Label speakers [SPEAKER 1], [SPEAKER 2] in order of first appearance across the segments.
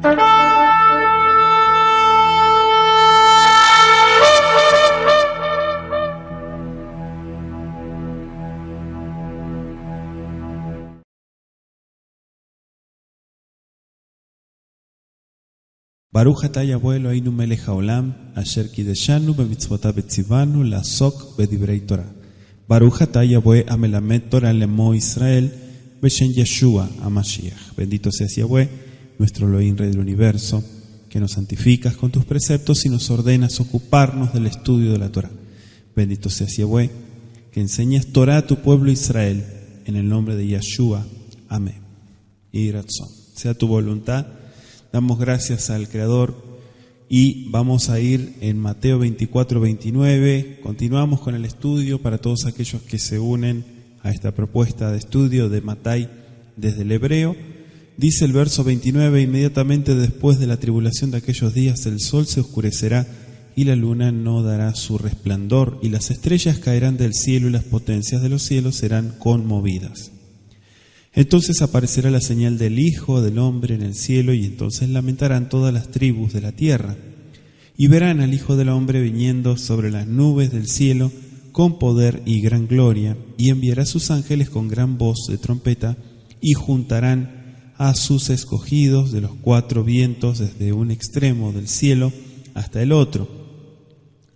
[SPEAKER 1] Baruch atah Yahweh Eloheinu melech haolam, asher kideshanu b'mitzvotav v'tzivanu la'asok b'divrei Torah. Baruch atah Yahweh amelamed Torah lemo Israel, b'shem Yeshua HaMashiach. Bendito seas Yahweh, nuestro Elohim, Rey del Universo, que nos santificas con tus preceptos y nos ordenas ocuparnos del estudio de la Torah. Bendito seas Yahweh, que enseñas Torah a tu pueblo Israel, en el nombre de Yeshua. Amén. Y Ratzon. Sea tu voluntad. Damos gracias al Creador y vamos a ir en Mateo 24-29. Continuamos con el estudio para todos aquellos que se unen a esta propuesta de estudio de Matai desde el hebreo. Dice el verso 29: inmediatamente después de la tribulación de aquellos días el sol se oscurecerá y la luna no dará su resplandor y las estrellas caerán del cielo y las potencias de los cielos serán conmovidas. Entonces aparecerá la señal del Hijo del Hombre en el cielo, y entonces lamentarán todas las tribus de la tierra, y verán al Hijo del Hombre viniendo sobre las nubes del cielo con poder y gran gloria, y enviará a sus ángeles con gran voz de trompeta, y juntarán a sus escogidos de los cuatro vientos desde un extremo del cielo hasta el otro.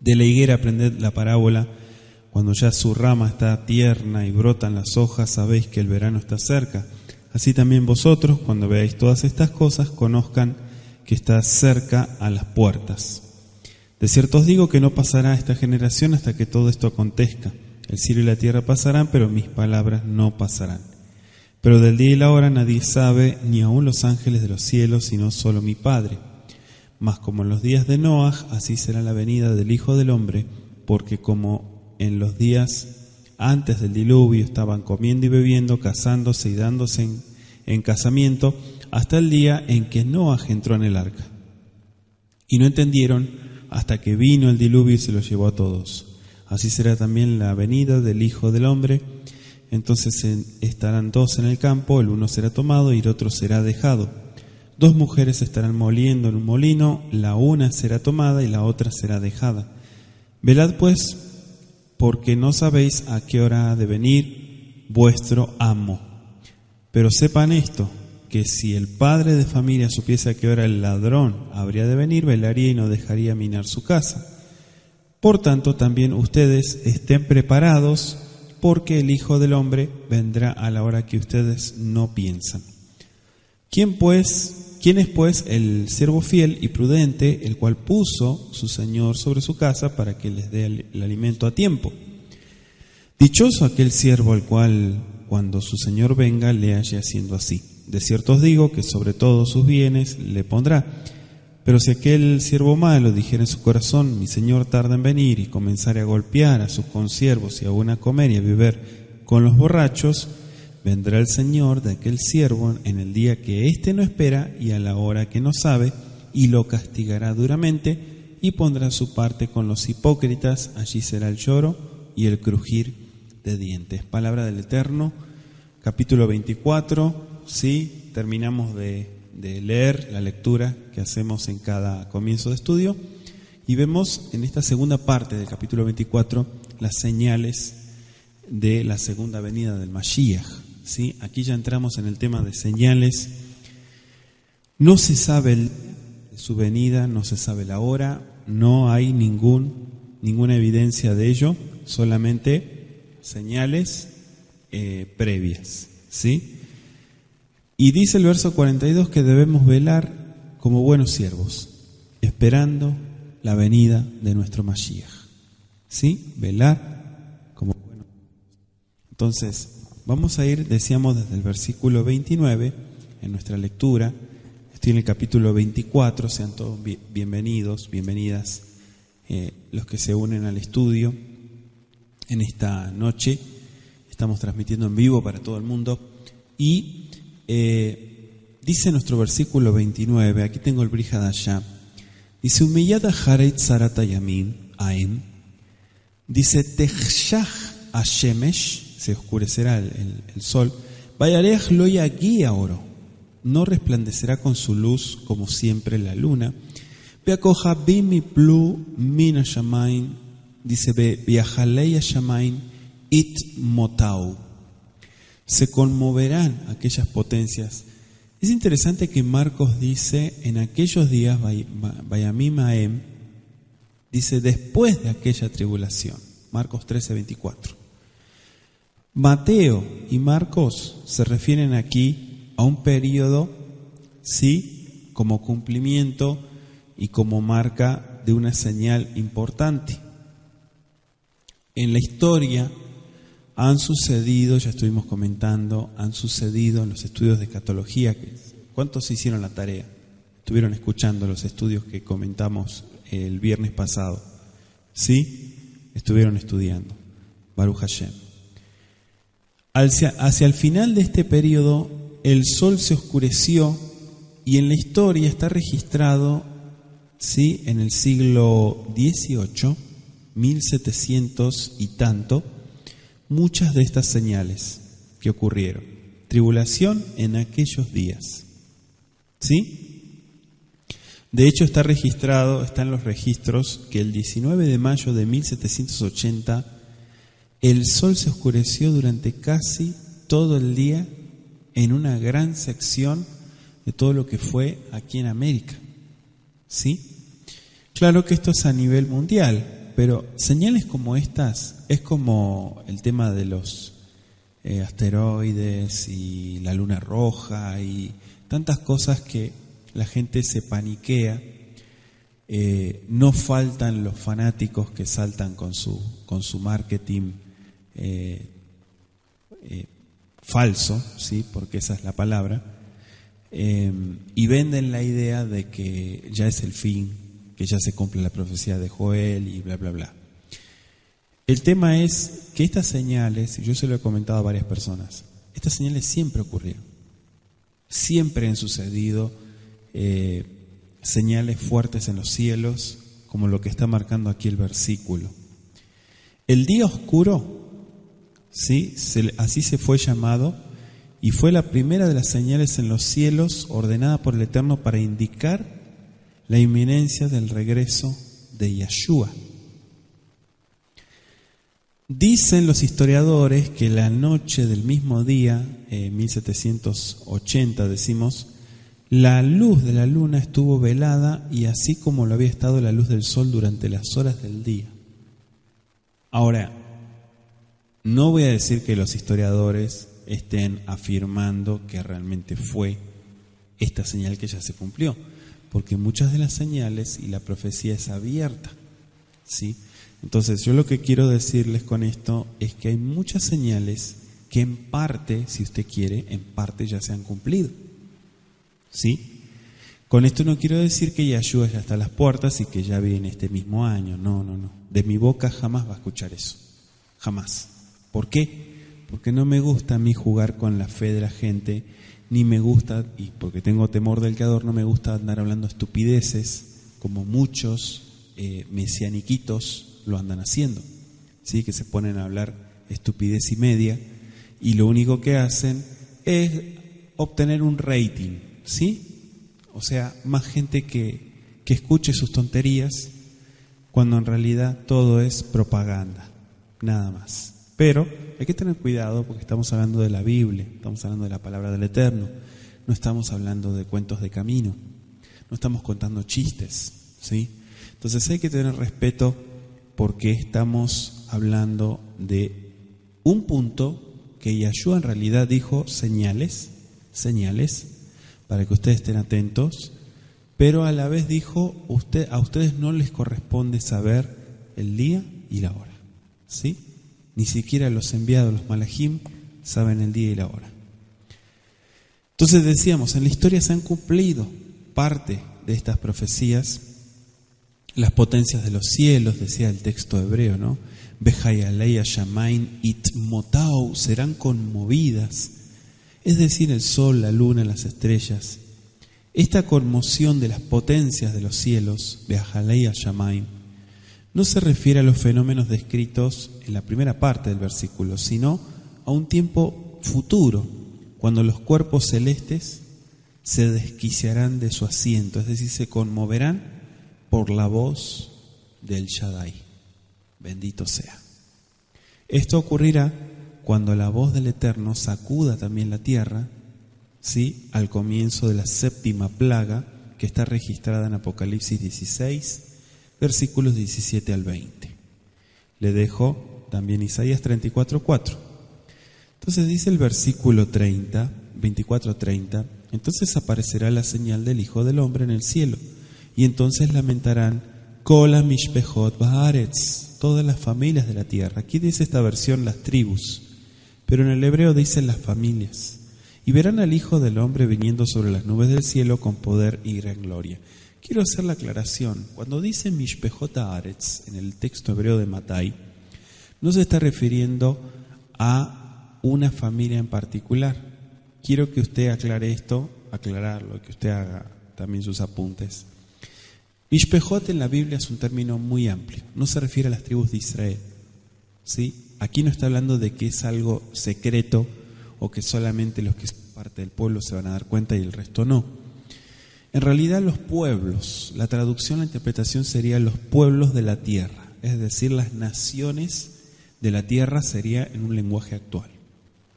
[SPEAKER 1] De la higuera aprended la parábola. Cuando ya su rama está tierna y brotan las hojas, sabéis que el verano está cerca. Así también vosotros, cuando veáis todas estas cosas, conozcan que está cerca a las puertas. De cierto os digo que no pasará esta generación hasta que todo esto acontezca. El cielo y la tierra pasarán, pero mis palabras no pasarán. Pero del día y la hora nadie sabe, ni aun los ángeles de los cielos, sino solo mi Padre. Mas como en los días de Noaj, así será la venida del Hijo del Hombre, porque como en los días antes del diluvio estaban comiendo y bebiendo, casándose y dándose en casamiento, hasta el día en que Noaj entró en el arca. Y no entendieron hasta que vino el diluvio y se los llevó a todos. Así será también la venida del Hijo del Hombre. Entonces estarán dos en el campo, el uno será tomado y el otro será dejado. Dos mujeres estarán moliendo en un molino, la una será tomada y la otra será dejada. Velad pues, porque no sabéis a qué hora ha de venir vuestro amo. Pero sepan esto, que si el padre de familia supiese a qué hora el ladrón habría de venir, velaría y no dejaría minar su casa. Por tanto, también ustedes estén preparados, porque el Hijo del Hombre vendrá a la hora que ustedes no piensan. ¿Quién es pues el siervo fiel y prudente, el cual puso su Señor sobre su casa para que les dé el alimento a tiempo? Dichoso aquel siervo al cual, cuando su Señor venga, le halle haciendo así. De cierto os digo que sobre todos sus bienes le pondrá. Pero si aquel siervo malo dijera en su corazón: mi Señor tarda en venir, y comenzare a golpear a sus consiervos y aún a comer y a beber con los borrachos, vendrá el Señor de aquel siervo en el día que éste no espera y a la hora que no sabe, y lo castigará duramente, y pondrá su parte con los hipócritas. Allí será el lloro y el crujir de dientes. Palabra del Eterno, capítulo 24. Sí, terminamos de leer la lectura que hacemos en cada comienzo de estudio, y vemos en esta segunda parte del capítulo 24 las señales de la segunda venida del Mashiach. ¿Sí? Aquí ya entramos en el tema de señales. No se sabe su venida, no se sabe la hora, no hay ninguna evidencia de ello, solamente señales previas. ¿Sí? Y dice el verso 42 que debemos velar como buenos siervos, esperando la venida de nuestro Mashiach. ¿Sí? Velar como buenos. Entonces, vamos a ir, decíamos, desde el versículo 29 en nuestra lectura. Estoy en el capítulo 24, sean todos bienvenidos, bienvenidas los que se unen al estudio en esta noche. Estamos transmitiendo en vivo para todo el mundo. Y dice nuestro versículo 29, aquí tengo el Bri Hadashah, dice: Umiyad acharei tzarat hayamim aem, dice techshach hashemesh, se oscurecerá el sol, vayarech lo yagi oro, no resplandecerá con su luz como siempre la luna. Beakoja bimi plu mina shamain, dice viajaleya shamain it motau. Se conmoverán aquellas potencias. Es interesante que Marcos dice, en aquellos días, Vayamim Haem, dice después de aquella tribulación. Marcos 13:24. Mateo y Marcos se refieren aquí a un periodo, sí, como cumplimiento y como marca de una señal importante. En la historia han sucedido, ya estuvimos comentando, han sucedido en los estudios de escatología. ¿Cuántos hicieron la tarea? Estuvieron escuchando los estudios que comentamos el viernes pasado. ¿Sí? Estuvieron estudiando. Baruch Hashem. Hacia el final de este periodo, el sol se oscureció y en la historia está registrado, ¿sí?, en el siglo XVIII, 1700 y tanto, muchas de estas señales que ocurrieron. Tribulación en aquellos días. ¿Sí? De hecho está registrado, está en los registros, que el 19 de mayo de 1780 el sol se oscureció durante casi todo el día en una gran sección de todo lo que fue aquí en América. ¿Sí? Claro que esto es a nivel mundial, pero señales como estas, es como el tema de los asteroides y la luna roja y tantas cosas que la gente se paniquea. No faltan los fanáticos que saltan con su marketing falso, ¿sí?, porque esa es la palabra, y venden la idea de que ya es el fin, que ya se cumple la profecía de Joel y bla bla bla. El tema es que estas señales, yo se lo he comentado a varias personas, estas señales siempre ocurrieron, siempre han sucedido señales fuertes en los cielos, como lo que está marcando aquí el versículo. El día oscuro, ¿sí?, así se fue llamado, y fue la primera de las señales en los cielos ordenada por el Eterno para indicar la inminencia del regreso de Yahshua. Dicen los historiadores que la noche del mismo día, 1780 decimos, la luz de la luna estuvo velada y así como lo había estado la luz del sol durante las horas del día. Ahora, no voy a decir que los historiadores estén afirmando que realmente fue esta señal que ya se cumplió, porque muchas de las señales y la profecía es abierta, ¿sí? Entonces yo lo que quiero decirles con esto es que hay muchas señales que en parte, si usted quiere, en parte ya se han cumplido, ¿sí? Con esto no quiero decir que Yahshua ya está a las puertas y que ya viene este mismo año, no. De mi boca jamás va a escuchar eso, jamás. ¿Por qué? Porque no me gusta a mí jugar con la fe de la gente, ni me gusta, y porque tengo temor del Creador, no me gusta andar hablando estupideces como muchos mesianiquitos lo andan haciendo, ¿sí? Que se ponen a hablar estupidez y media y lo único que hacen es obtener un rating, ¿sí? O sea, más gente que escuche sus tonterías cuando en realidad todo es propaganda, nada más. Pero hay que tener cuidado porque estamos hablando de la Biblia, estamos hablando de la palabra del Eterno, no estamos hablando de cuentos de camino, no estamos contando chistes, ¿sí? Entonces hay que tener respeto porque estamos hablando de un punto que Yahshua en realidad dijo señales, para que ustedes estén atentos, pero a la vez dijo, a ustedes no les corresponde saber el día y la hora, ¿sí? Ni siquiera los enviados, los malajim, saben el día y la hora. Entonces decíamos, en la historia se han cumplido parte de estas profecías. Las potencias de los cielos, decía el texto hebreo, ¿no? Bejayaleya Shamain itmotau, serán conmovidas. Es decir, el sol, la luna, las estrellas. Esta conmoción de las potencias de los cielos, Bejayaleya Shamain, no se refiere a los fenómenos descritos en la primera parte del versículo, sino a un tiempo futuro, cuando los cuerpos celestes se desquiciarán de su asiento, es decir, se conmoverán por la voz del Shaddai. Bendito sea. Esto ocurrirá cuando la voz del Eterno sacuda también la tierra, ¿sí?, al comienzo de la séptima plaga, que está registrada en Apocalipsis 16, versículos 17 al 20. Le dejo también Isaías 34:4. Entonces dice el versículo 30, 24:30, entonces aparecerá la señal del Hijo del Hombre en el cielo, y entonces lamentarán Kol HaMishpechot Ba'aretz, todas las familias de la tierra. Aquí dice esta versión las tribus, pero en el hebreo dice las familias. Y verán al Hijo del Hombre viniendo sobre las nubes del cielo con poder y gran gloria. Quiero hacer la aclaración. Cuando dice Mishpechot Haaretz en el texto hebreo de Mattai, no se está refiriendo a una familia en particular. Quiero que usted aclare esto, aclararlo, que usted haga también sus apuntes. Mishpechot en la Biblia es un término muy amplio. No se refiere a las tribus de Israel, ¿sí? Aquí no está hablando de que es algo secreto o que solamente los que son parte del pueblo se van a dar cuenta y el resto no. En realidad los pueblos, la traducción, la interpretación sería los pueblos de la tierra, es decir, las naciones de la tierra sería en un lenguaje actual.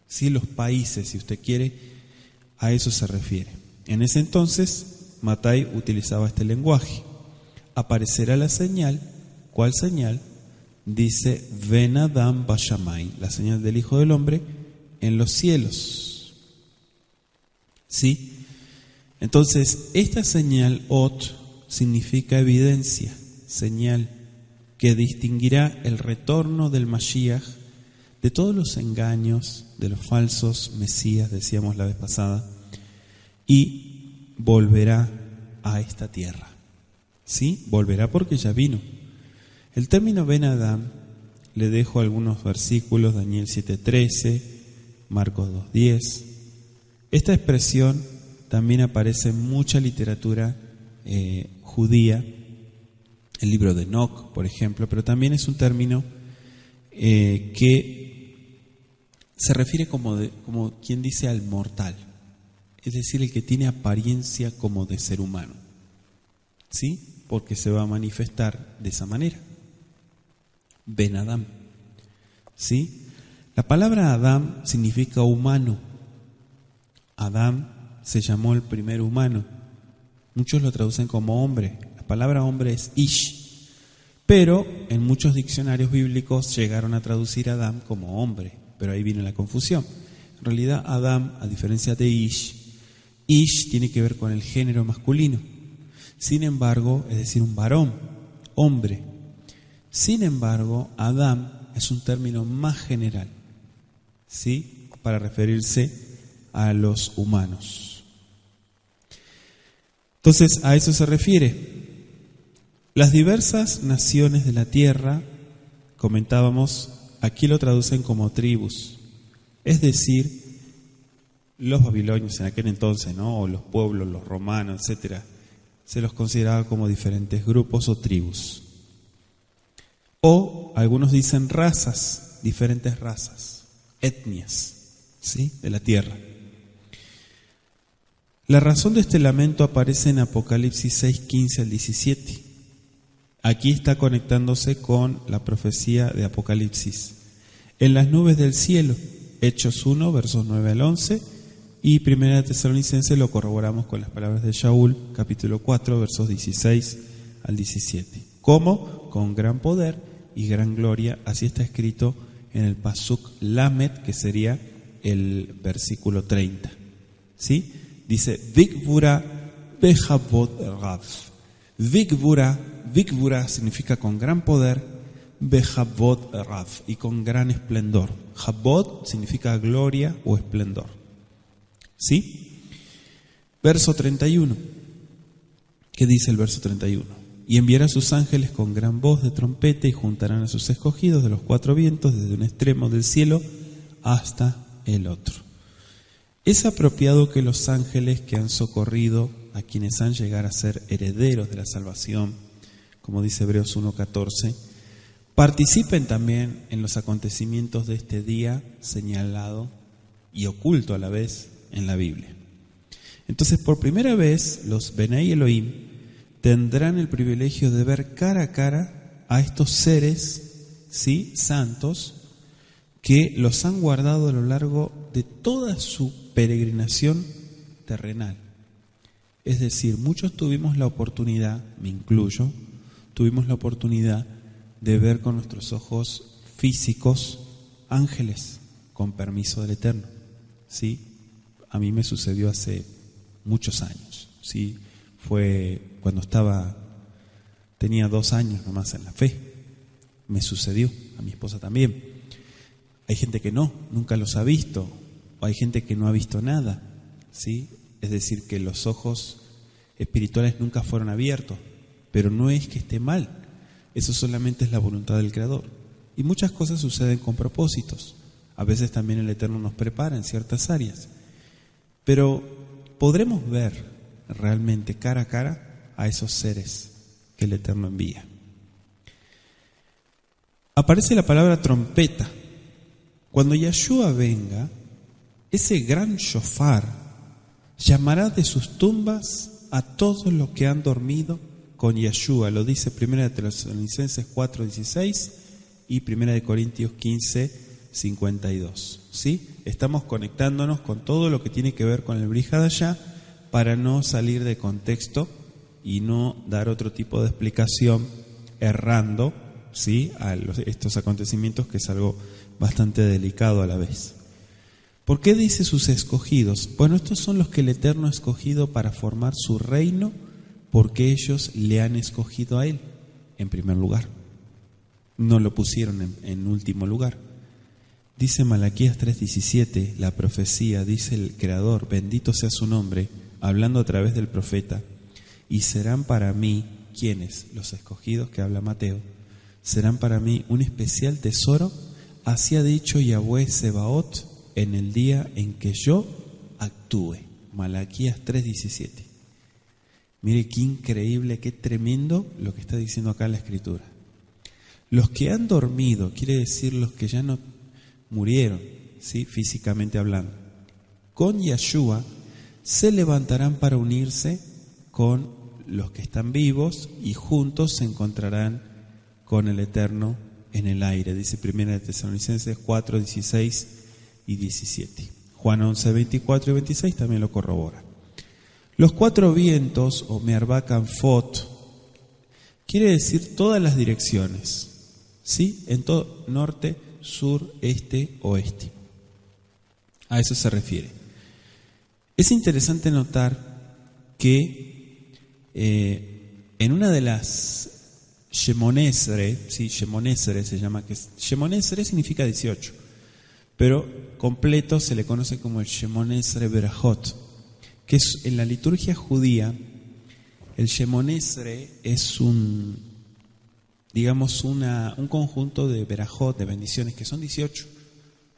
[SPEAKER 1] Sí, los países, si usted quiere, a eso se refiere. En ese entonces, Mattai utilizaba este lenguaje. Aparecerá la señal. ¿Cuál señal? Dice Ben Adam Bashamay, la señal del Hijo del Hombre en los cielos. ¿Sí? Entonces, esta señal Ot significa evidencia, señal que distinguirá el retorno del Mashiach de todos los engaños, de los falsos mesías, decíamos la vez pasada, y volverá a esta tierra. ¿Sí? Volverá porque ya vino. El término Ben Adam, le dejo algunos versículos, Daniel 7:13, Marcos 2:10. Esta expresión también aparece en mucha literatura judía, el libro de Enoch, por ejemplo, pero también es un término que se refiere como quien dice al mortal, es decir, el que tiene apariencia como de ser humano, ¿sí? Porque se va a manifestar de esa manera. Ben Adam, ¿sí? La palabra Adam significa humano. Adam se llamó el primer humano. Muchos lo traducen como hombre. La palabra hombre es Ish. Pero en muchos diccionarios bíblicos llegaron a traducir a Adam como hombre. Pero ahí viene la confusión. En realidad Adam, a diferencia de Ish, Ish tiene que ver con el género masculino. Sin embargo, es decir, un varón, hombre. Sin embargo, Adam es un término más general, ¿sí? Para referirse a los humanos. Entonces, a eso se refiere. Las diversas naciones de la tierra, comentábamos, aquí lo traducen como tribus, es decir, los babilonios en aquel entonces, ¿no? O los pueblos, los romanos, etcétera, se los consideraba como diferentes grupos o tribus. O algunos dicen razas, diferentes razas, etnias, ¿sí? De la tierra. La razón de este lamento aparece en Apocalipsis 6:15 al 17. Aquí está conectándose con la profecía de Apocalipsis. En las nubes del cielo, Hechos 1, versos 9 al 11, y Primera Tesalonicenses lo corroboramos con las palabras de Shaul, capítulo 4, versos 16 al 17. ¿Cómo? Con gran poder y gran gloria, así está escrito en el Pasuk Lamed, que sería el versículo 30. ¿Sí? Dice, Vikvura Behavot Rav. Vikvura significa con gran poder, Behavot Rav, y con gran esplendor. Havot significa gloria o esplendor. ¿Sí? Verso 31. ¿Qué dice el verso 31? Y enviará a sus ángeles con gran voz de trompeta y juntarán a sus escogidos de los cuatro vientos desde un extremo del cielo hasta el otro. Es apropiado que los ángeles que han socorrido a quienes han llegado a ser herederos de la salvación, como dice Hebreos 1:14, participen también en los acontecimientos de este día señalado y oculto a la vez en la Biblia. Entonces, por primera vez, los Benei Elohim tendrán el privilegio de ver cara a cara a estos seres, ¿sí?, santos, que los han guardado a lo largo de toda su peregrinación terrenal. Es decir, muchos tuvimos la oportunidad, me incluyo, tuvimos la oportunidad de ver con nuestros ojos físicos ángeles, con permiso del Eterno. ¿Sí? A mí me sucedió hace muchos años. ¿Sí? Fue cuando tenía 2 años nomás en la fe. Me sucedió, a mi esposa también. Hay gente que nunca los ha visto, o hay gente que no ha visto nada. ¿Sí? Es decir, que los ojos espirituales nunca fueron abiertos, pero no es que esté mal, eso solamente es la voluntad del Creador. Y muchas cosas suceden con propósitos. A veces también el Eterno nos prepara en ciertas áreas, pero podremos ver realmente cara a cara a esos seres que el Eterno envía. Aparece la palabra trompeta. Cuando Yahshua venga, ese gran shofar llamará de sus tumbas a todos los que han dormido con Yahshua. Lo dice 1 Tesalonicenses 4:16 y 1 Corintios 15:52. ¿Sí? Estamos conectándonos con todo lo que tiene que ver con el Brit Hadashah para no salir de contexto y no dar otro tipo de explicación errando, ¿sí?, a estos acontecimientos, que es algo bastante delicado a la vez. ¿Por qué dice sus escogidos? Bueno, estos son los que el Eterno ha escogido para formar su reino, porque ellos le han escogido a Él en primer lugar. No lo pusieron en último lugar. Dice Malaquías 3:17, la profecía, dice el Creador, bendito sea su nombre, hablando a través del profeta, y serán para mí, ¿quiénes? Los escogidos, que habla Mateo, serán para mí un especial tesoro, así ha dicho Yahweh Sebaot, en el día en que yo actúe. Malaquías 3:17. Mire qué increíble, qué tremendo lo que está diciendo acá la Escritura. Los que han dormido, quiere decir los que ya no murieron, ¿sí?, físicamente hablando, con Yahshua se levantarán para unirse con los que están vivos y juntos se encontrarán con el Eterno en el aire. Dice 1 Tesalonicenses 4:16 y 17. Juan 11:24 y 26 también lo corrobora. Los 4 vientos, o Me'arba Kanfot, quiere decir todas las direcciones, ¿sí? En todo, norte, sur, este, oeste. A eso se refiere. Es interesante notar que en una de las Shemonesre, ¿sí? Shemonesre se llama, que Shemonesre significa 18, pero completo se le conoce como el Shemonesre Berajot, que es en la liturgia judía. El Shemonesre es un conjunto de Berajot, de bendiciones, que son 18.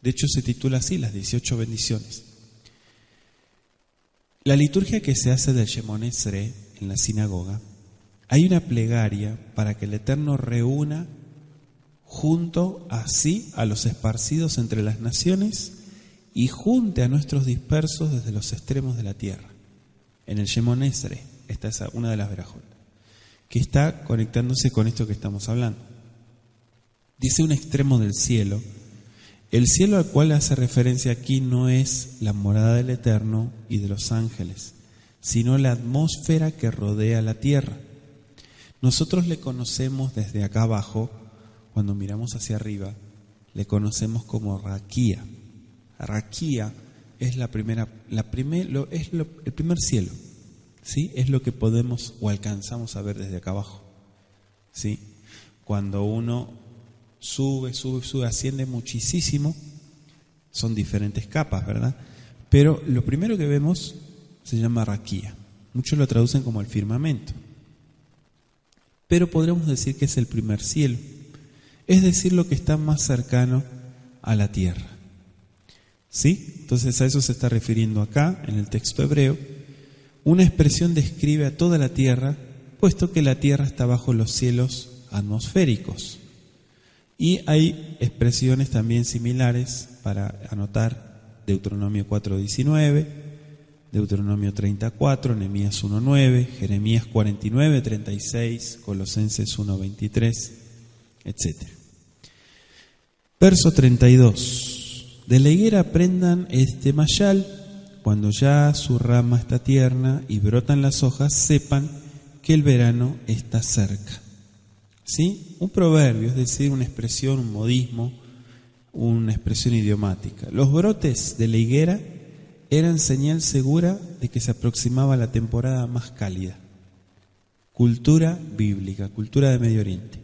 [SPEAKER 1] De hecho se titula así, las 18 bendiciones. La liturgia que se hace del Shemonesre en la sinagoga, hay una plegaria para que el Eterno reúna junto así a los esparcidos entre las naciones y junte a nuestros dispersos desde los extremos de la tierra. En el Shemonesre, esta es una de las verajot, que está conectándose con esto que estamos hablando. Dice un extremo del cielo. El cielo al cual hace referencia aquí no es la morada del Eterno y de los ángeles, sino la atmósfera que rodea la tierra. Nosotros le conocemos desde acá abajo, cuando miramos hacia arriba, le conocemos como Raquía. Raquía es el primer cielo, ¿sí? Es lo que podemos o alcanzamos a ver desde acá abajo, ¿sí? Cuando uno sube, asciende muchísimo, son diferentes capas, ¿verdad? Pero lo primero que vemos se llama Raquía. Muchos lo traducen como el firmamento, pero podríamos decir que es el primer cielo, es decir, lo que está más cercano a la tierra, ¿sí? Entonces a eso se está refiriendo acá en el texto hebreo. Una expresión describe a toda la tierra, puesto que la tierra está bajo los cielos atmosféricos. Y hay expresiones también similares para anotar: Deuteronomio 4:19, Deuteronomio 34, Nehemías 1:9, Jeremías 49:36, Colosenses 1:23, etc. Verso 32. De la higuera aprendan este mayal, cuando ya su rama está tierna y brotan las hojas, sepan que el verano está cerca. ¿Sí? Un proverbio, es decir, una expresión, un modismo, una expresión idiomática. Los brotes de la higuera eran señal segura de que se aproximaba la temporada más cálida. Cultura bíblica, cultura de Medio Oriente.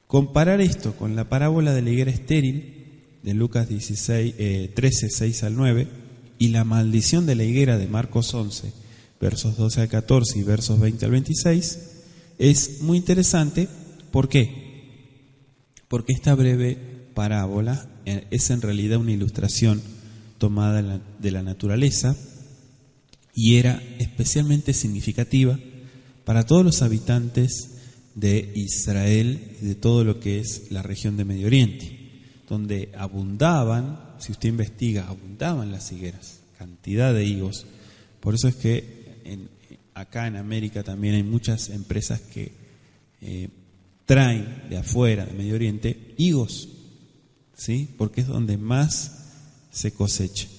[SPEAKER 1] Comparar esto con la parábola de la higuera estéril de Lucas 13, 6 al 9 y la maldición de la higuera de Marcos 11, versos 12 al 14 y versos 20 al 26 es muy interesante. ¿Por qué? Porque esta breve parábola es en realidad una ilustración tomada de la naturaleza y era especialmente significativa para todos los habitantes de Israel y de todo lo que es la región de Medio Oriente, donde abundaban, si usted investiga, abundaban las higueras, cantidad de higos. Por eso es que acá en América también hay muchas empresas que traen de afuera, de Medio Oriente, higos, ¿sí? Porque es donde más se cosecha.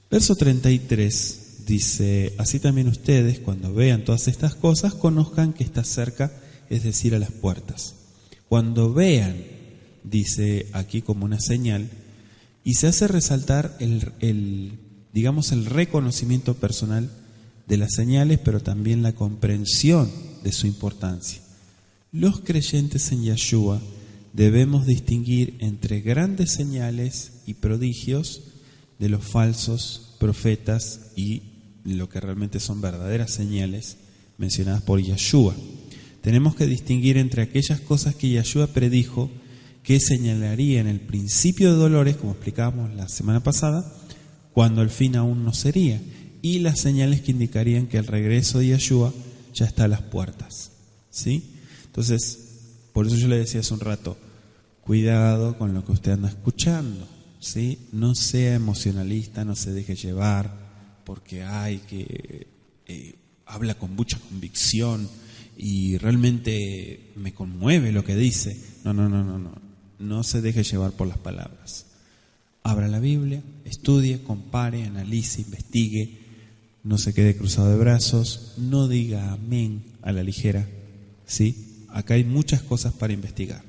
[SPEAKER 1] Verso 33 dice: así también ustedes, cuando vean todas estas cosas, conozcan que está cerca, es decir, a las puertas. Cuando vean, dice aquí como una señal, y se hace resaltar el reconocimiento personal de las señales, pero también la comprensión de su importancia. Los creyentes en Yeshua debemos distinguir entre grandes señales y prodigios de los falsos profetas y lo que realmente son verdaderas señales mencionadas por Yeshua. Tenemos que distinguir entre aquellas cosas que Yeshua predijo que señalarían el principio de dolores, como explicábamos la semana pasada, cuando el fin aún no sería, y las señales que indicarían que el regreso de Yeshua ya está a las puertas, ¿sí? Entonces, por eso yo le decía hace un rato, cuidado con lo que usted anda escuchando, ¿sí? No sea emocionalista, no se deje llevar, porque habla con mucha convicción y realmente me conmueve lo que dice. No se deje llevar por las palabras. Abra la Biblia, estudie, compare, analice, investigue, no se quede cruzado de brazos, no diga amén a la ligera, ¿sí? Acá hay muchas cosas para investigar.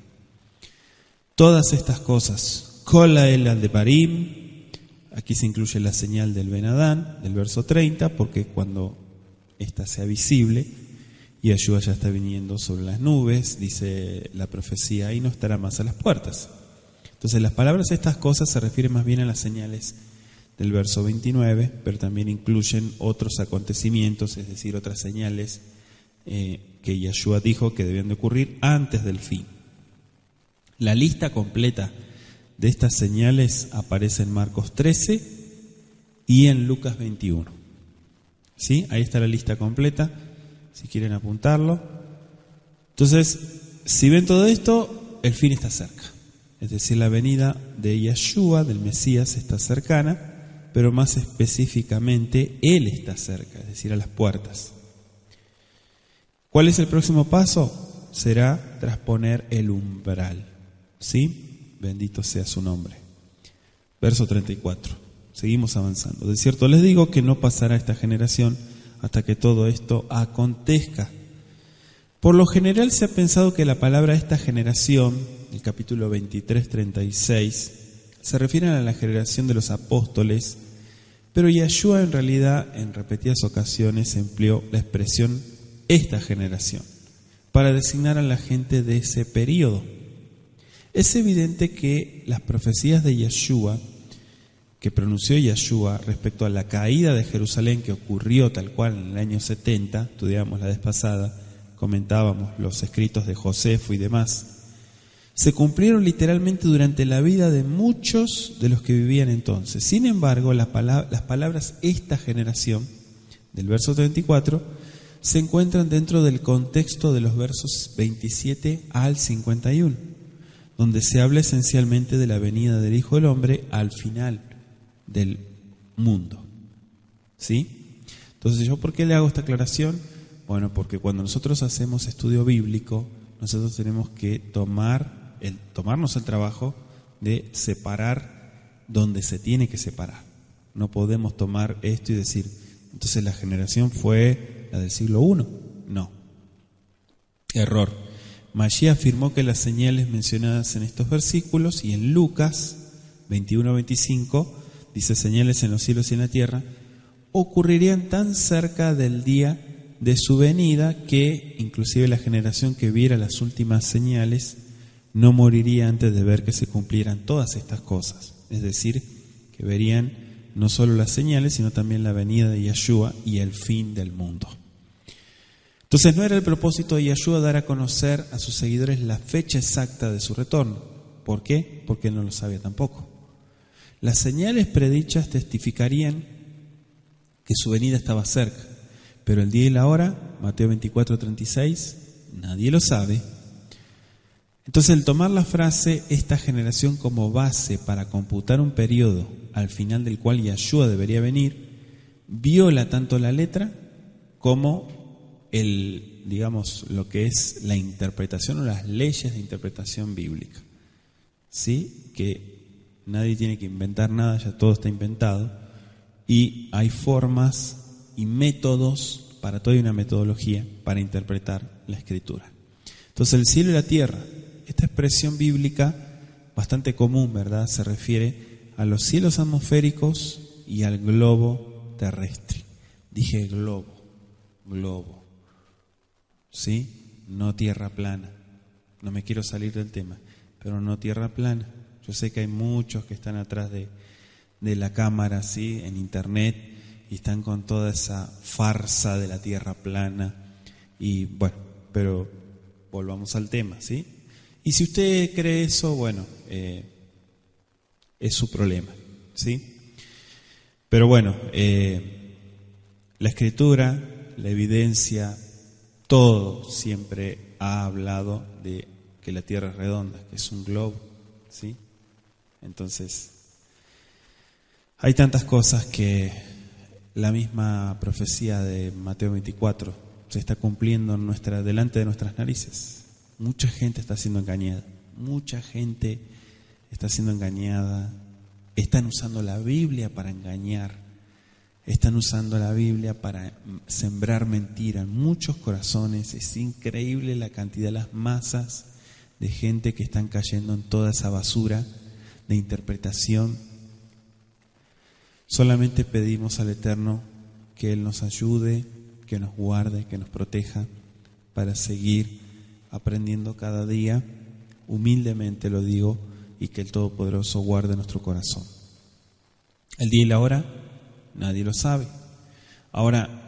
[SPEAKER 1] Todas estas cosas, Kola el Aldebarim, aquí se incluye la señal del Ben Adán, del verso 30, porque cuando ésta sea visible, Yeshua ya está viniendo sobre las nubes, dice la profecía, y no estará más a las puertas. Entonces las palabras estas cosas se refieren más bien a las señales del verso 29, pero también incluyen otros acontecimientos, es decir, otras señales que Yeshua dijo que debían de ocurrir antes del fin. La lista completa de estas señales aparece en Marcos 13 y en Lucas 21. ¿Sí? Ahí está la lista completa, si quieren apuntarlo. Entonces, si ven todo esto, el fin está cerca. Es decir, la venida de Yeshua, del Mesías, está cercana, pero más específicamente, Él está cerca, es decir, a las puertas. ¿Cuál es el próximo paso? Será trasponer el umbral. ¿Sí? Bendito sea su nombre. Verso 34. Seguimos avanzando. De cierto les digo que no pasará esta generación hasta que todo esto acontezca. Por lo general se ha pensado que la palabra esta generación, el capítulo 23, 36, se refiere a la generación de los apóstoles, pero Yeshua en realidad en repetidas ocasiones empleó la expresión esta generación para designar a la gente de ese periodo. Es evidente que las profecías de Yeshua, que pronunció Yeshua respecto a la caída de Jerusalén que ocurrió tal cual en el año 70, estudiamos la vez pasada, comentábamos los escritos de Josefo y demás, se cumplieron literalmente durante la vida de muchos de los que vivían entonces. Sin embargo, las palabras esta generación, del verso 34, se encuentran dentro del contexto de los versos 27 al 51, donde se habla esencialmente de la venida del Hijo del Hombre al final del mundo. ¿Sí? Entonces, ¿yo por qué le hago esta aclaración? Bueno, porque cuando nosotros hacemos estudio bíblico, nosotros tenemos que tomarnos el trabajo de separar donde se tiene que separar. No podemos tomar esto y decir, entonces la generación fue la del siglo I. No. Error. Mashiach afirmó que las señales mencionadas en estos versículos y en Lucas 21-25, dice señales en los cielos y en la tierra, ocurrirían tan cerca del día de su venida que inclusive la generación que viera las últimas señales no moriría antes de ver que se cumplieran todas estas cosas. Es decir, que verían no solo las señales, sino también la venida de Yeshua y el fin del mundo. Entonces no era el propósito de Yeshua dar a conocer a sus seguidores la fecha exacta de su retorno. ¿Por qué? Porque él no lo sabía tampoco. Las señales predichas testificarían que su venida estaba cerca, pero el día y la hora, Mateo 24:36, nadie lo sabe. Entonces, el tomar la frase esta generación como base para computar un periodo al final del cual Yeshua debería venir, viola tanto la letra como lo que es la interpretación o las leyes de interpretación bíblica. ¿Sí? Que nadie tiene que inventar nada, ya todo está inventado. Y hay formas y métodos, para toda una metodología para interpretar la Escritura. Entonces el cielo y la tierra, esta expresión bíblica bastante común, ¿verdad? Se refiere a los cielos atmosféricos y al globo terrestre. Dije globo, ¿sí? No tierra plana. No me quiero salir del tema, pero no tierra plana. Yo sé que hay muchos que están atrás de la cámara, ¿sí? En internet, y están con toda esa farsa de la tierra plana. Y bueno, pero volvamos al tema, ¿sí? Y si usted cree eso, bueno, es su problema, ¿sí? Pero bueno, la Escritura, la evidencia, todo siempre ha hablado de que la tierra es redonda, que es un globo, ¿sí? Entonces, hay tantas cosas que la misma profecía de Mateo 24 se está cumpliendo delante de nuestras narices. Mucha gente está siendo engañada. Están usando la Biblia para engañar. Están usando la Biblia para sembrar mentira en muchos corazones. Es increíble la cantidad, las masas de gente que están cayendo en toda esa basura de interpretación. Solamente pedimos al Eterno que Él nos ayude, que nos guarde, que nos proteja para seguir aprendiendo cada día, humildemente lo digo, y que el Todopoderoso guarde nuestro corazón. El día y la hora, nadie lo sabe. Ahora,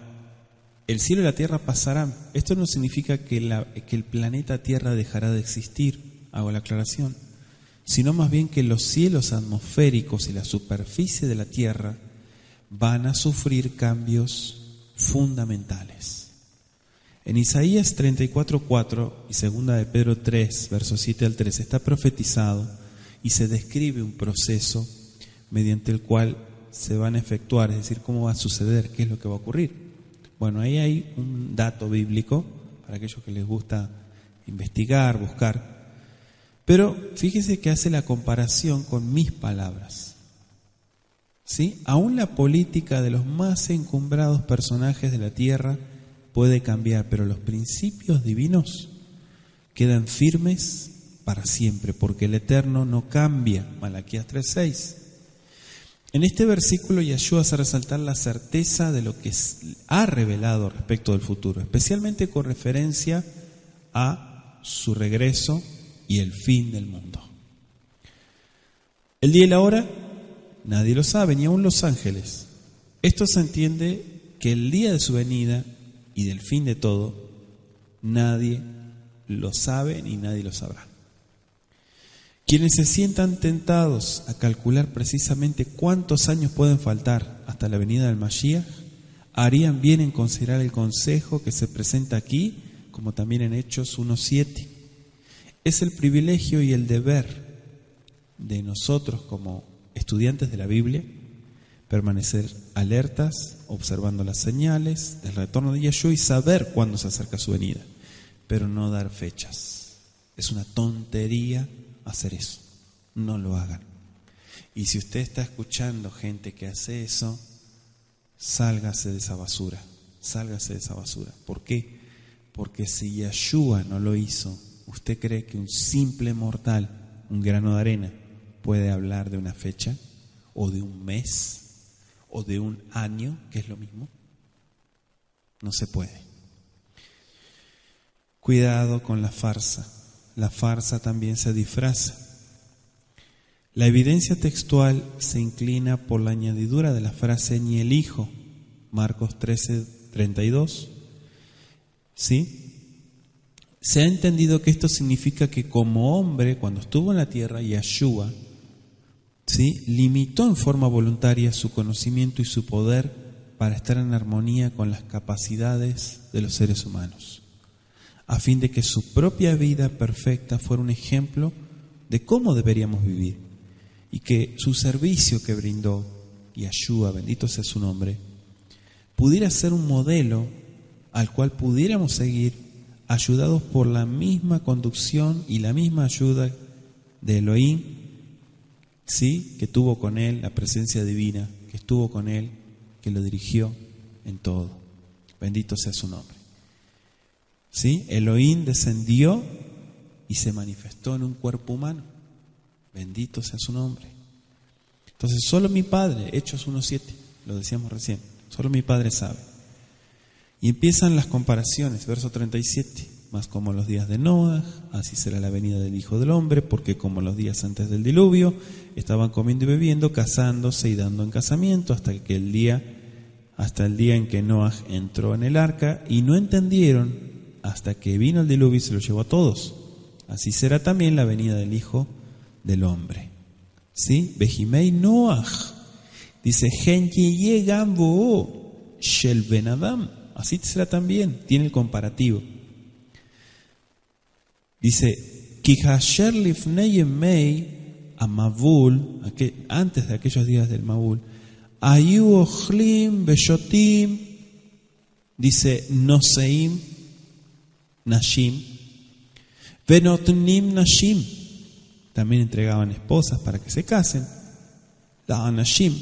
[SPEAKER 1] el cielo y la tierra pasarán. Esto no significa que el planeta Tierra dejará de existir, hago la aclaración, sino más bien que los cielos atmosféricos y la superficie de la Tierra van a sufrir cambios fundamentales. En Isaías 34:4 y 2 de Pedro 3, versos 7 al 13, está profetizado y se describe un proceso mediante el cual se van a efectuar, es decir, cómo va a suceder, qué es lo que va a ocurrir. Bueno, ahí hay un dato bíblico para aquellos que les gusta investigar, buscar. Pero fíjese que hace la comparación con mis palabras. ¿Sí? Aún la política de los más encumbrados personajes de la tierra puede cambiar, pero los principios divinos quedan firmes para siempre, porque el Eterno no cambia. Malaquías 3:6. En este versículo Yeshua hace resaltar la certeza de lo que ha revelado respecto del futuro, especialmente con referencia a su regreso y el fin del mundo. El día y la hora, nadie lo sabe, ni aun los ángeles. Esto se entiende que el día de su venida y del fin de todo, nadie lo sabe ni nadie lo sabrá. Quienes se sientan tentados a calcular precisamente cuántos años pueden faltar hasta la venida del Mashiach, harían bien en considerar el consejo que se presenta aquí, como también en Hechos 1:7. Es el privilegio y el deber de nosotros como estudiantes de la Biblia permanecer alertas, observando las señales del retorno de Yeshua y saber cuándo se acerca su venida, pero no dar fechas. Es una tontería hacer eso, no lo hagan. Y si usted está escuchando gente que hace eso, sálgase de esa basura, sálgase de esa basura. ¿Por qué? Porque si Yeshua no lo hizo, ¿usted cree que un simple mortal, un grano de arena, puede hablar de una fecha o de un mes o de un año, que es lo mismo? No se puede. Cuidado con la farsa. La farsa también se disfraza. La evidencia textual se inclina por la añadidura de la frase ni el hijo, Marcos 13:32. ¿Sí? Se ha entendido que esto significa que como hombre, cuando estuvo en la tierra, Yeshua, ¿sí?, limitó en forma voluntaria su conocimiento y su poder para estar en armonía con las capacidades de los seres humanos, a fin de que su propia vida perfecta fuera un ejemplo de cómo deberíamos vivir, y que su servicio que brindó Yeshua, bendito sea su nombre, pudiera ser un modelo al cual pudiéramos seguir, ayudados por la misma conducción y la misma ayuda de Elohim, ¿sí?, que tuvo con él, la presencia divina que estuvo con él, que lo dirigió en todo. Bendito sea su nombre. ¿Sí? Elohim descendió y se manifestó en un cuerpo humano. Bendito sea su nombre. Entonces solo mi Padre, Hechos 1:7, lo decíamos recién, solo mi Padre sabe. Y empiezan las comparaciones, verso 37. Mas como los días de Noah, así será la venida del Hijo del Hombre, porque como los días antes del diluvio, estaban comiendo y bebiendo, casándose y dando en casamiento, hasta el día en que Noah entró en el arca, y no entendieron hasta que vino el diluvio y se lo llevó a todos. Así será también la venida del Hijo del Hombre. ¿Sí? Behimei Noah. Dice, Gen yegam bo shel ben Adam. Así será también. Tiene el comparativo. Dice, Kihasher lifnei yemei amavul, antes de aquellos días del Mabul, ayu ochlim beshotim, dice, noseim nashim, venotnim nashim, también entregaban esposas para que se casen, la nashim,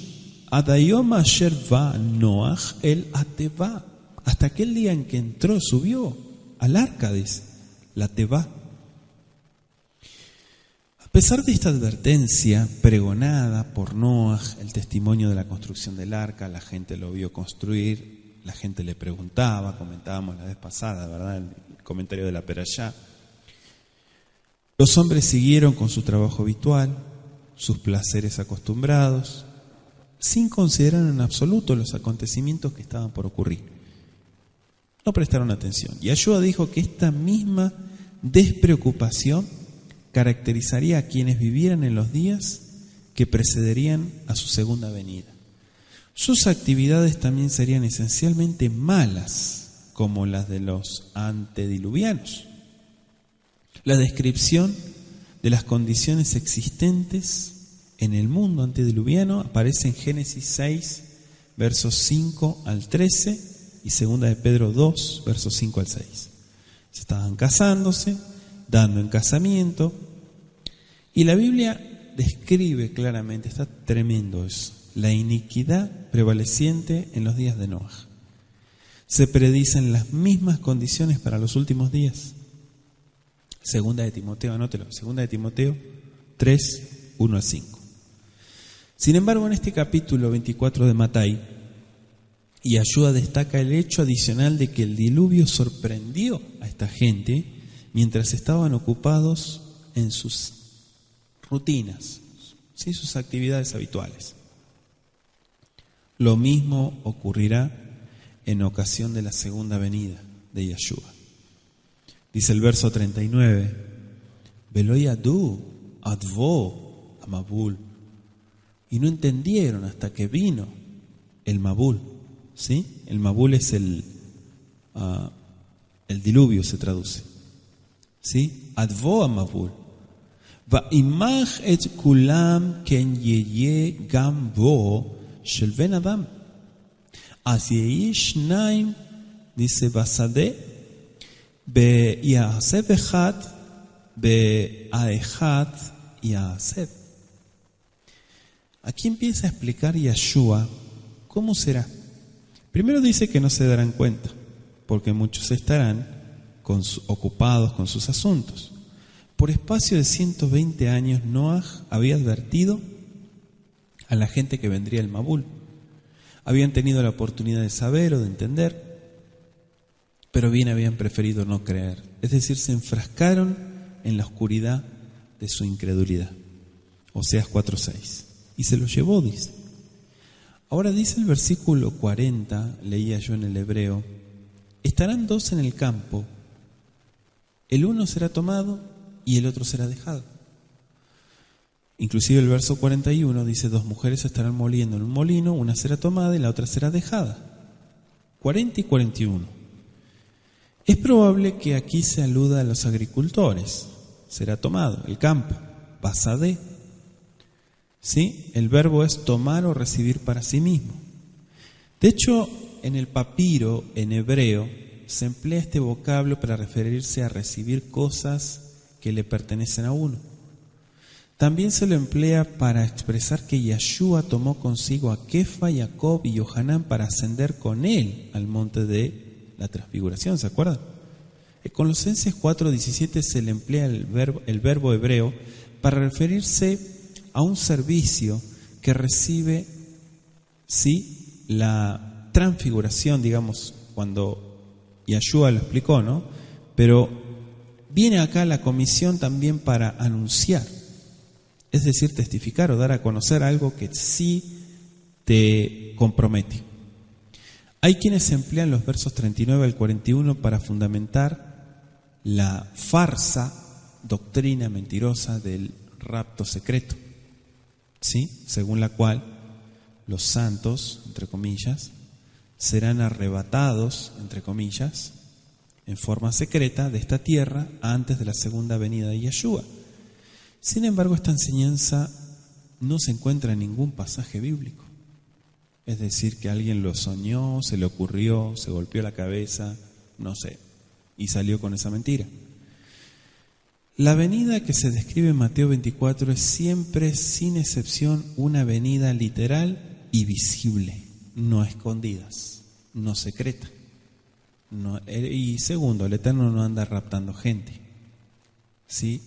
[SPEAKER 1] adayom asher va Noach el ateva, hasta aquel día en que entró, subió al arca, dice, la teva. A pesar de esta advertencia pregonada por Noah, el testimonio de la construcción del arca, la gente lo vio construir, la gente le preguntaba, comentábamos la vez pasada, ¿verdad?, el comentario de la Perashá. Los hombres siguieron con su trabajo habitual, sus placeres acostumbrados, sin considerar en absoluto los acontecimientos que estaban por ocurrir. No prestaron atención. Y Yeshua dijo que esta misma despreocupación caracterizaría a quienes vivieran en los días que precederían a su segunda venida. Sus actividades también serían esencialmente malas, como las de los antediluvianos. La descripción de las condiciones existentes en el mundo antediluviano aparece en Génesis 6, versos 5 al 13 y 2 de Pedro 2, versos 5 al 6. Se estaban casándose, dando en casamiento, y la Biblia describe claramente, está tremendo eso, la iniquidad prevaleciente en los días de Noah. Se predicen las mismas condiciones para los últimos días. Segunda de Timoteo, anótelo, Segunda de Timoteo 3, 1 al 5. Sin embargo, en este capítulo 24 de Mattai, Yeshua destaca el hecho adicional de que el diluvio sorprendió a esta gente mientras estaban ocupados en sus rutinas, ¿sí?, sus actividades habituales. Lo mismo ocurrirá en ocasión de la segunda venida de Yeshua. Dice el verso 39, Velo yadu advo amabul, y no entendieron hasta que vino el Mabul. ¿Sí? El Mabul es el diluvio, se traduce. ¿Sí? Advo amabul. Va imach et kulam ken yeye gam bo shel ben adam. As yehi shnaim, dice Basadeh, be'yaseb echad, be'aechad yaseb. Aquí empieza a explicar Yeshua cómo será. Primero dice que no se darán cuenta, porque muchos estarán ocupados con sus asuntos. Por espacio de 120 años, Noaj había advertido a la gente que vendría el Mabul. Habían tenido la oportunidad de saber o de entender, pero bien habían preferido no creer. Es decir, se enfrascaron en la oscuridad de su incredulidad. Oseas 4:6. Y se los llevó, dice. Ahora dice el versículo 40, leía yo en el hebreo, estarán dos en el campo, el uno será tomado y el otro será dejado. Inclusive el verso 41 dice, dos mujeres estarán moliendo en un molino, una será tomada y la otra será dejada. 40 y 41. Es probable que aquí se aluda a los agricultores. Será tomado, el campo, basadé. ¿Sí? El verbo es tomar o recibir para sí mismo. De hecho, en el papiro, en hebreo, se emplea este vocablo para referirse a recibir cosas que le pertenecen a uno. También se lo emplea para expresar que Yeshua tomó consigo a Kefa, Jacob y Yohanan para ascender con él al monte de la transfiguración, ¿se acuerdan? En Colosenses 4:17 se le emplea el verbo hebreo para referirse a un servicio que recibe, sí, la transfiguración, digamos, cuando Yeshua lo explicó, ¿no? Pero viene acá la comisión también para anunciar, es decir, testificar o dar a conocer algo que sí te compromete. Hay quienes emplean los versos 39 al 41 para fundamentar la farsa, doctrina mentirosa del rapto secreto, ¿sí? Según la cual los santos, entre comillas, serán arrebatados, entre comillas, en forma secreta de esta tierra antes de la segunda venida de Yeshua. Sin embargo, esta enseñanza no se encuentra en ningún pasaje bíblico. Es decir, que alguien lo soñó, se le ocurrió, se golpeó la cabeza, no sé, y salió con esa mentira. La venida que se describe en Mateo 24 es siempre, sin excepción, una venida literal y visible, no a escondidas, no secreta. Y segundo, el Eterno no anda raptando gente, ¿sí?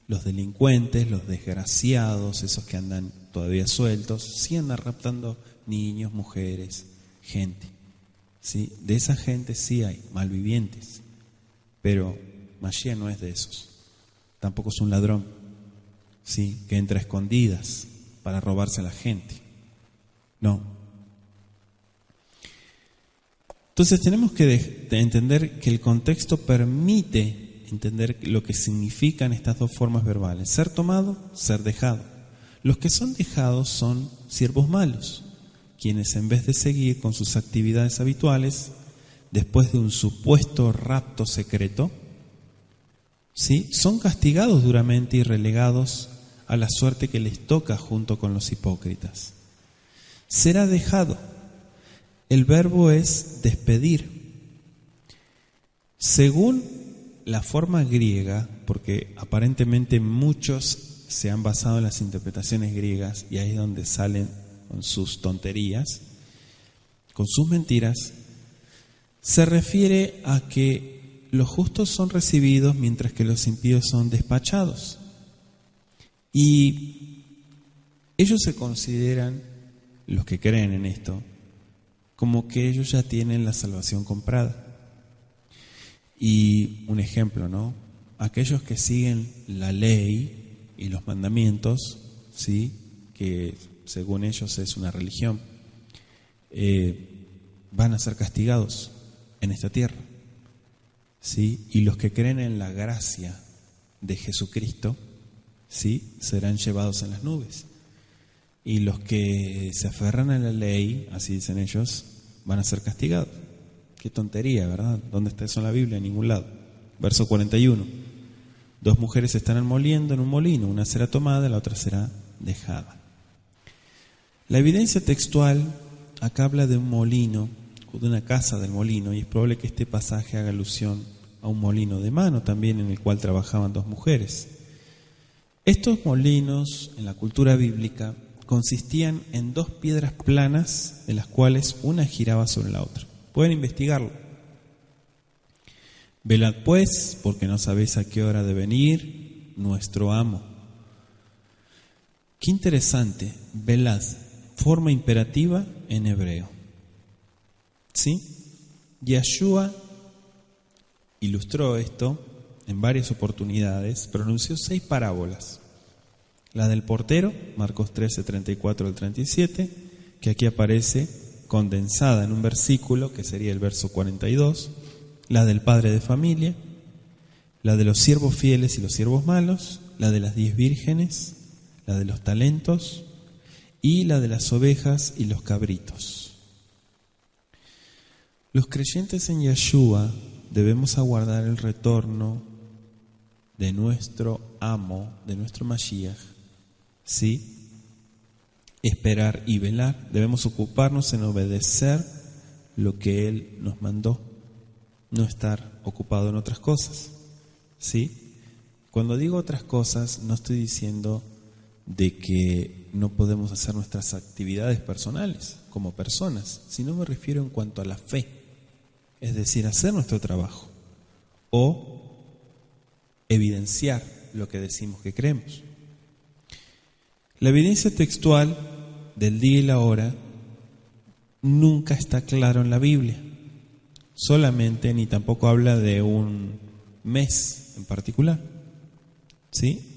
[SPEAKER 1] Los delincuentes, los desgraciados, esos que andan todavía sueltos, sí andan raptando niños, mujeres, gente, ¿sí? De esa gente sí hay malvivientes, pero Mashiach no es de esos. Tampoco es un ladrón, ¿sí? Que entra a escondidas para robarse a la gente. No. Entonces tenemos que entender que el contexto permite entender lo que significan estas dos formas verbales: ser tomado, ser dejado. Los que son dejados son siervos malos, quienes en vez de seguir con sus actividades habituales, después de un supuesto rapto secreto, ¿sí?, son castigados duramente y relegados a la suerte que les toca junto con los hipócritas. Será dejado. El verbo es despedir. Según la forma griega, porque aparentemente muchos se han basado en las interpretaciones griegas y ahí es donde salen con sus tonterías, con sus mentiras, se refiere a que los justos son recibidos mientras que los impíos son despachados. Y ellos se consideran, los que creen en esto, como que ellos ya tienen la salvación comprada. Y un ejemplo, ¿no? Aquellos que siguen la ley y los mandamientos, ¿sí?, que según ellos es una religión, van a ser castigados en esta tierra, ¿sí? Y los que creen en la gracia de Jesucristo, ¿sí?, serán llevados en las nubes. Y los que se aferran a la ley, así dicen ellos, van a ser castigados. Qué tontería, ¿verdad? ¿Dónde está eso en la Biblia? En ningún lado. Verso 41. Dos mujeres estarán moliendo en un molino, una será tomada y la otra será dejada. La evidencia textual acá habla de un molino, o de una casa del molino, y es probable que este pasaje haga alusión a un molino de mano también en el cual trabajaban dos mujeres. Estos molinos en la cultura bíblica consistían en dos piedras planas de las cuales una giraba sobre la otra. Pueden investigarlo. Velad pues, porque no sabéis a qué hora de venir nuestro amo. Qué interesante, velad, forma imperativa en hebreo. ¿Sí? Yeshua ilustró esto en varias oportunidades, pronunció 6 parábolas. La del portero, Marcos 13, 34 al 37, que aquí aparece condensada en un versículo, que sería el verso 42, la del padre de familia, la de los siervos fieles y los siervos malos, la de las 10 vírgenes, la de los talentos y la de las ovejas y los cabritos. Los creyentes en Yeshua debemos aguardar el retorno de nuestro amo, de nuestro Mashiach, ¿sí? Esperar y velar. Debemos ocuparnos en obedecer lo que Él nos mandó, no estar ocupado en otras cosas, ¿sí? Cuando digo otras cosas, no estoy diciendo de que no podemos hacer nuestras actividades personales como personas, sino me refiero en cuanto a la fe, es decir, hacer nuestro trabajo o evidenciar lo que decimos que creemos. La evidencia textual del día y la hora nunca está claro en la Biblia, solamente ni tampoco habla de un mes en particular, ¿sí?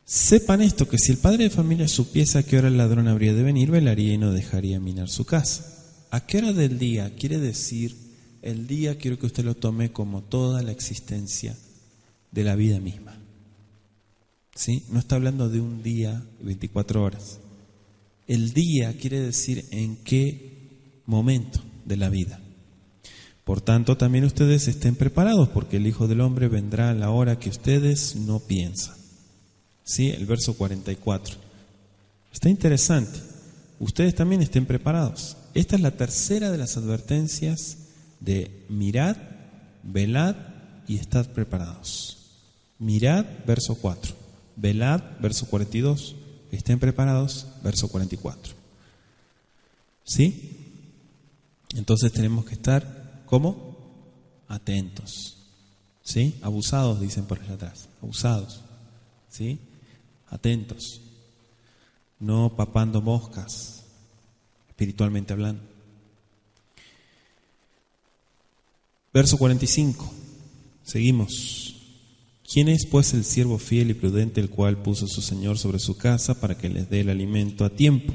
[SPEAKER 1] Sepan esto, que si el padre de familia supiese a qué hora el ladrón habría de venir, velaría y no dejaría minar su casa. ¿A qué hora del día? Quiere decir, el día quiero que usted lo tome como toda la existencia de la vida misma, ¿sí? No está hablando de un día, 24 horas. El día quiere decir en qué momento de la vida. Por tanto, también ustedes estén preparados, porque el Hijo del Hombre vendrá a la hora que ustedes no piensan. ¿Sí? El verso 44. Está interesante. Ustedes también estén preparados. Esta es la tercera de las advertencias de mirad, velad y estad preparados. Mirad, verso 4. Velad, verso 42. Estén preparados, verso 44. ¿Sí? Entonces tenemos que estar, ¿cómo? Atentos. ¿Sí? Abusados, dicen por allá atrás. Abusados. ¿Sí? Atentos. No papando moscas, espiritualmente hablando. Verso 45. Seguimos. ¿Quién es pues el siervo fiel y prudente, el cual puso su Señor sobre su casa para que les dé el alimento a tiempo?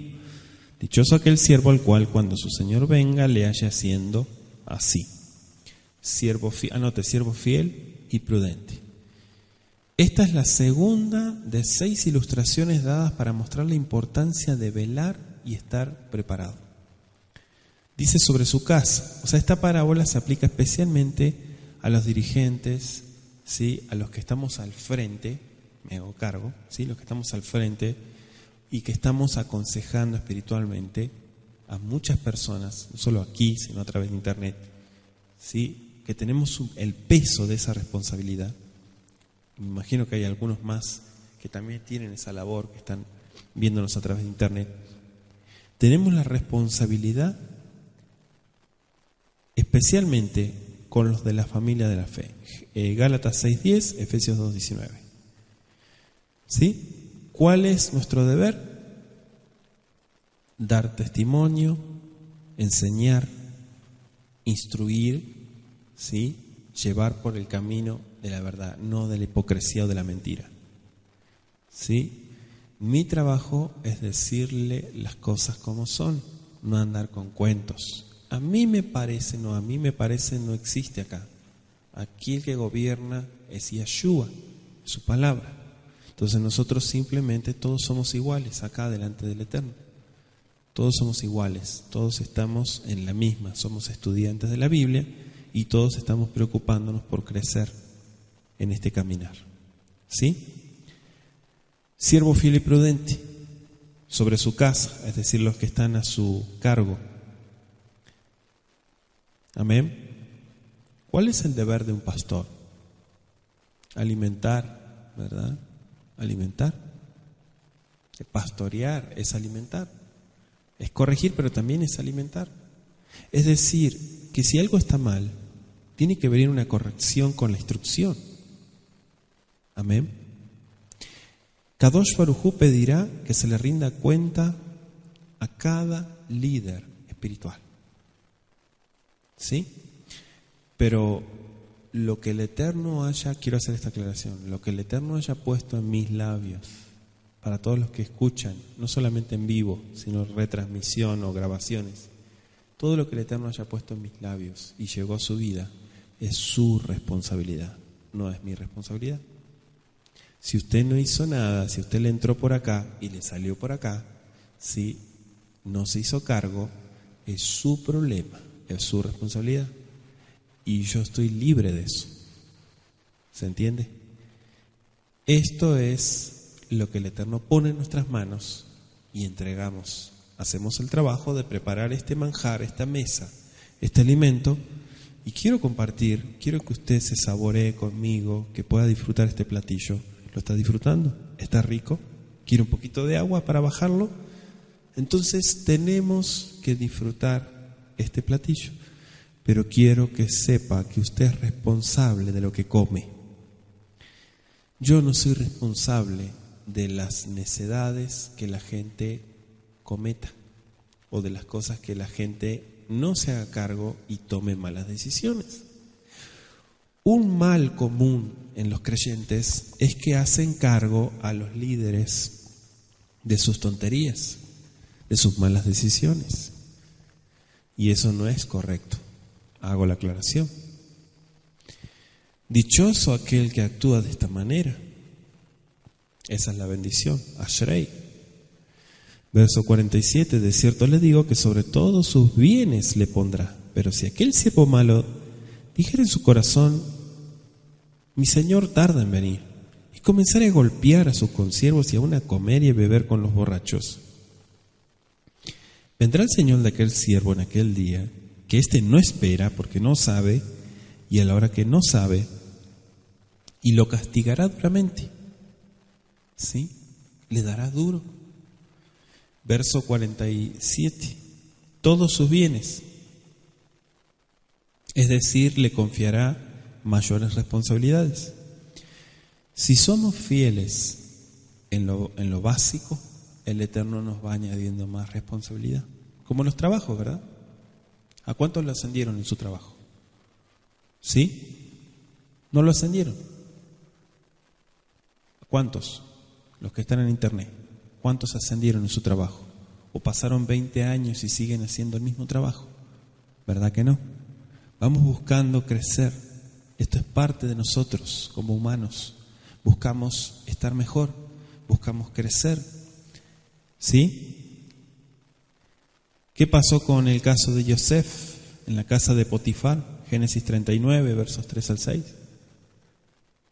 [SPEAKER 1] Dichoso aquel siervo al cual cuando su Señor venga le haya haciendo así. Siervo fiel y prudente. Esta es la segunda de 6 ilustraciones dadas para mostrar la importancia de velar y estar preparado. Dice sobre su casa. O sea, esta parábola se aplica especialmente a los dirigentes, ¿sí? A los que estamos al frente, me hago cargo, ¿sí? Los que estamos al frente y que estamos aconsejando espiritualmente a muchas personas, no solo aquí, sino a través de internet, ¿sí? Que tenemos el peso de esa responsabilidad. Me imagino que hay algunos más que también tienen esa labor, que están viéndonos a través de internet. Tenemos la responsabilidad, especialmente con los de la familia de la fe. Gálatas 6:10, Efesios 2:19. ¿Sí? ¿Cuál es nuestro deber? Dar testimonio, enseñar, instruir, ¿sí? Llevar por el camino de la verdad, no de la hipocresía o de la mentira. ¿Sí? Mi trabajo es decirle las cosas como son, no andar con cuentos. A mí me parece, no existe acá. Aquí el que gobierna es Yeshua, su palabra. Entonces nosotros simplemente todos somos iguales acá delante del Eterno. Todos somos iguales, todos estamos en la misma, somos estudiantes de la Biblia y todos estamos preocupándonos por crecer en este caminar. ¿Sí? Siervo fiel y prudente. sobre su casa, es decir, los que están a su cargo. Amén. ¿Cuál es el deber de un pastor? Alimentar, ¿verdad? Alimentar. Pastorear es alimentar. Es corregir, pero también es alimentar. Es decir, que si algo está mal, tiene que venir una corrección con la instrucción. Amén. Kadosh Baruj Hu pedirá que se le rinda cuenta a cada líder espiritual. ¿Sí? Pero lo que el Eterno haya, quiero hacer esta aclaración, lo que el Eterno haya puesto en mis labios, para todos los que escuchan, no solamente en vivo, sino retransmisión o grabaciones, todo lo que el Eterno haya puesto en mis labios y llegó a su vida, es su responsabilidad, no es mi responsabilidad. Si usted no hizo nada, si usted le entró por acá y le salió por acá, si no se hizo cargo, es su problema, es su responsabilidad. Y yo estoy libre de eso. ¿Se entiende? Esto es lo que el Eterno pone en nuestras manos y entregamos. Hacemos el trabajo de preparar este manjar, esta mesa, este alimento. Y quiero compartir, quiero que usted se saboree conmigo, que pueda disfrutar este platillo. ¿Lo está disfrutando? ¿Está rico? ¿Quiere un poquito de agua para bajarlo? Entonces tenemos que disfrutar este platillo. Pero quiero que sepa que usted es responsable de lo que come. Yo no soy responsable de las necedades que la gente cometa o de las cosas que la gente no se haga cargo y tome malas decisiones. Un mal común en los creyentes es que hacen cargo a los líderes de sus tonterías, de sus malas decisiones. Y eso no es correcto. Hago la aclaración. Dichoso aquel que actúa de esta manera. Esa es la bendición. Ashrei. Verso 47. De cierto les digo que sobre todos sus bienes le pondrá. Pero si aquel siervo malo dijera en su corazón: mi señor tarda en venir, y comenzara a golpear a sus consiervos y aún a comer y a beber con los borrachos, vendrá el señor de aquel siervo en aquel día, que éste no espera porque no sabe, y a la hora que no sabe, y lo castigará duramente. ¿Sí? Le dará duro. Verso 47. Todos sus bienes. Es decir, le confiará mayores responsabilidades. Si somos fieles en lo básico, el Eterno nos va añadiendo más responsabilidad. Como los trabajos, ¿verdad? ¿A cuántos lo ascendieron en su trabajo? ¿Sí? ¿No lo ascendieron? ¿A cuántos? Los que están en internet. ¿Cuántos ascendieron en su trabajo? ¿O pasaron 20 años y siguen haciendo el mismo trabajo? ¿Verdad que no? Vamos buscando crecer. Esto es parte de nosotros como humanos. Buscamos estar mejor, buscamos crecer. ¿Sí? ¿Qué pasó con el caso de Yosef en la casa de Potifar? Génesis 39, versos 3 al 6.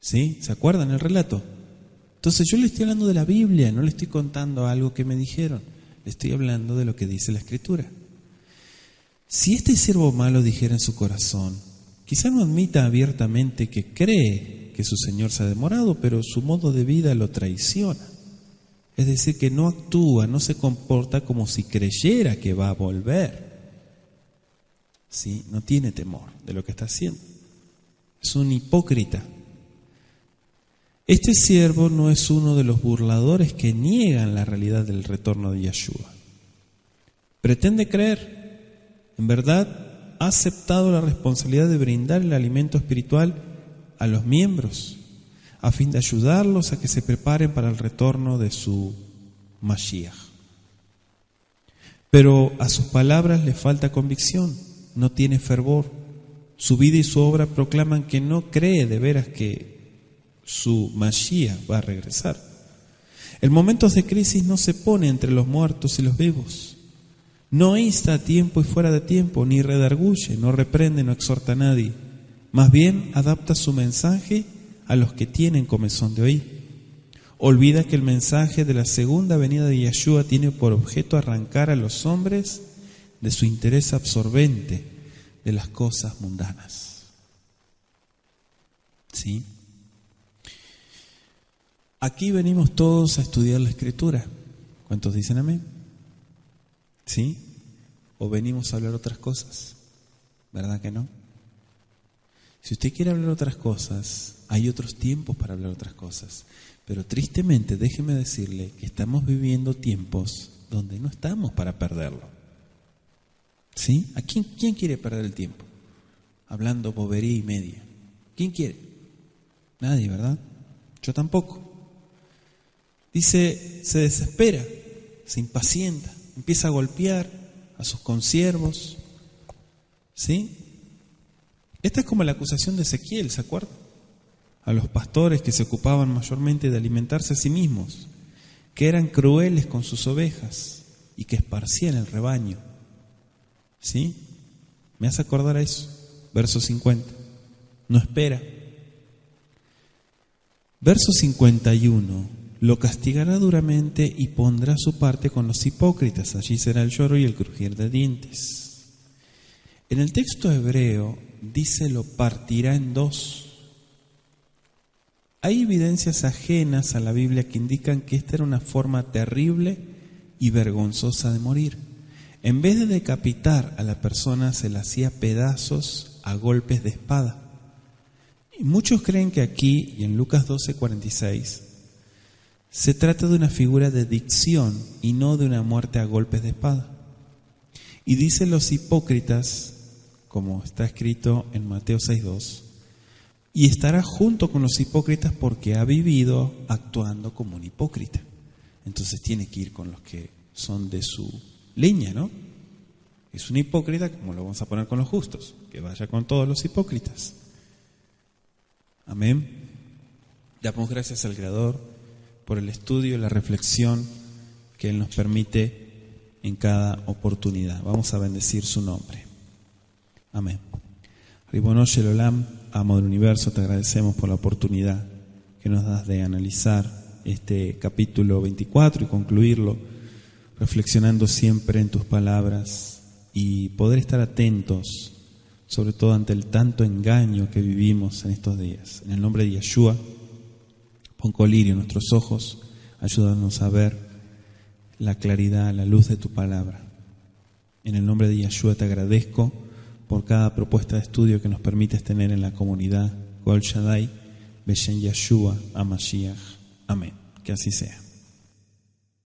[SPEAKER 1] ¿Sí? ¿Se acuerdan el relato? Entonces yo le estoy hablando de la Biblia, no le estoy contando algo que me dijeron. Le estoy hablando de lo que dice la Escritura. Si este siervo malo dijera en su corazón, quizá no admita abiertamente que cree que su Señor se ha demorado, pero su modo de vida lo traiciona. Es decir, que no actúa, no se comporta como si creyera que va a volver. ¿Sí? No tiene temor de lo que está haciendo. Es un hipócrita. Este siervo no es uno de los burladores que niegan la realidad del retorno de Yeshua. Pretende creer. En verdad, ha aceptado la responsabilidad de brindar el alimento espiritual a los miembros, a fin de ayudarlos a que se preparen para el retorno de su Mashiach. Pero a sus palabras le falta convicción, no tiene fervor. Su vida y su obra proclaman que no cree de veras que su Mashiach va a regresar. En momentos de crisis no se pone entre los muertos y los vivos. No insta a tiempo y fuera de tiempo, ni redarguye, no reprende, no exhorta a nadie. Más bien adapta su mensaje a los que tienen comezón de oír. Olvida que el mensaje de la segunda venida de Yeshua tiene por objeto arrancar a los hombres de su interés absorbente de las cosas mundanas. ¿Sí? Aquí venimos todos a estudiar la Escritura. ¿Cuántos dicen amén? ¿Sí? ¿O venimos a hablar otras cosas? ¿Verdad que no? Si usted quiere hablar otras cosas, hay otros tiempos para hablar otras cosas. Pero tristemente, déjeme decirle que estamos viviendo tiempos donde no estamos para perderlo. ¿Sí? ¿A quién quiere perder el tiempo? Hablando bobería y media. ¿Quién quiere? Nadie, ¿verdad? Yo tampoco. Dice, se desespera, se impacienta, empieza a golpear a sus consiervos. ¿Sí? Esta es como la acusación de Ezequiel, ¿se acuerdan? A los pastores que se ocupaban mayormente de alimentarse a sí mismos, que eran crueles con sus ovejas y que esparcían el rebaño. ¿Sí? Me hace acordar a eso. Verso 50. No espera. Verso 51. Lo castigará duramente y pondrá su parte con los hipócritas. Allí será el lloro y el crujir de dientes. En el texto hebreo dice lo partirá en dos. Hay evidencias ajenas a la Biblia que indican que esta era una forma terrible y vergonzosa de morir. En vez de decapitar a la persona, se la hacía pedazos a golpes de espada. Y muchos creen que aquí, y en Lucas 12:46, se trata de una figura de dicción y no de una muerte a golpes de espada. Y dicen los hipócritas, como está escrito en Mateo 6:2, y estará junto con los hipócritas porque ha vivido actuando como un hipócrita. Entonces tiene que ir con los que son de su leña, ¿no? Es un hipócrita, como lo vamos a poner con los justos, que vaya con todos los hipócritas. Amén. Damos gracias al Creador por el estudio y la reflexión que Él nos permite en cada oportunidad. Vamos a bendecir su nombre. Amén. Ribono Shel Olam, amo del universo, te agradecemos por la oportunidad que nos das de analizar este capítulo 24 y concluirlo reflexionando siempre en tus palabras y poder estar atentos, sobre todo ante el tanto engaño que vivimos en estos días. En el nombre de Yeshua, pon colirio en nuestros ojos, ayúdanos a ver la claridad, la luz de tu palabra. En el nombre de Yeshua te agradezco por cada propuesta de estudio que nos permites tener en la comunidad. Kol Shaddai, Beshen Yeshua, HaMashiach. Amén. Que así sea.